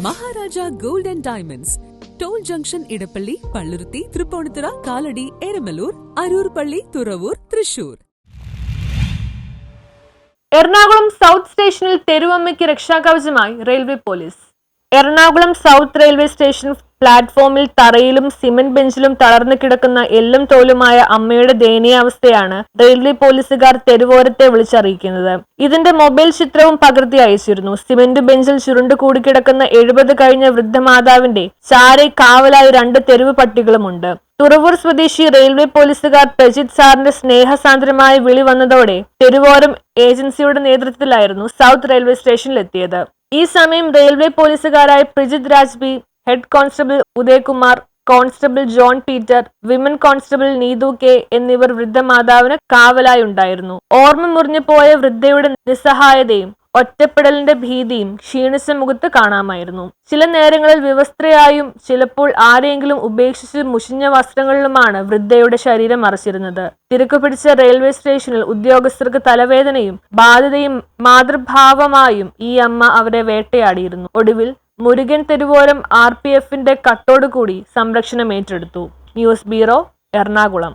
Maharaja gold and diamonds, toll junction, Edappally, Palluruthy, Thrippunithura, Kalady, Eramalloor, Aroor Palli, Thuravoor, Thrissur. Ernakulam south സ്റ്റേഷനിൽ തെരുവമ്മയ്ക്ക് രക്ഷാകവചമായി railway police. Ernakulam south railway station പ്ലാറ്റ്ഫോമിൽ തറയിലും സിമന്റ് ബെഞ്ചിലും തളർന്നു കിടക്കുന്ന എല്ലും തോലുമായ അമ്മയുടെ ദയനീയാവസ്ഥയാണ് റെയിൽവേ പോലീസുകാർ തെരുവോരത്തെ വിളിച്ചറിയിക്കുന്നത്. ഇതിന്റെ മൊബൈൽ ചിത്രവും പകർത്തി അയച്ചിരുന്നു. സിമന്റ് ബെഞ്ചിൽ ചുരുണ്ടു കൂടിക്കിടക്കുന്ന 70 കഴിഞ്ഞ വൃദ്ധമാതാവിന്റെ ചാരെ കാവലായി 2 തെരുവ് പട്ടികളുമുണ്ട്. തുറവൂർ സ്വദേശി റെയിൽവേ പോലീസുകാർ പ്രജിത് സാറിന്റെ സ്നേഹസാന്ദ്രമായ വിളി വന്നതോടെ തെരുവോരം ഏജൻസിയുടെ നേതൃത്വത്തിലായിരുന്നു സൗത്ത് റെയിൽവേ സ്റ്റേഷനിലെത്തിയത്. ഈ സമയം റെയിൽവേ പോലീസുകാരായ Prajith Raj B, head constable Udayakumar, constable John Peter, women constable Neethu K എന്നിവർ വൃദ്ധമാതാവിന് കാവലായി ഉണ്ടായിരുന്നു. ഓർമ്മ മുറിഞ്ഞു പോയ വൃദ്ധയുടെ നിസ്സഹായതയും ഒറ്റപ്പെടലിന്റെ ഭീതിയും ക്ഷീണിച്ച മുഖത്ത് കാണാമായിരുന്നു. ചില നേരങ്ങളിൽ വിവസ്ത്രയായും ചിലപ്പോൾ ആരെങ്കിലും ഉപേക്ഷിച്ച് മുഷിഞ്ഞ വസ്ത്രങ്ങളിലുമാണ് വൃദ്ധയുടെ ശരീരം മറച്ചിരുന്നത്. തിരക്കു പിടിച്ച റെയിൽവേ സ്റ്റേഷനിൽ ഉദ്യോഗസ്ഥർക്ക് തലവേദനയും ബാധ്യതയും മാതൃഭാവമായും ഈ അമ്മ അവരെ വേട്ടയാടിയിരുന്നു. ഒടുവിൽ മുരുകൻ തെരുവോരം RPFന്റെ കട്ടോടുകൂടി സംരക്ഷണം ഏറ്റെടുത്തു. News bureau, Ernakulam.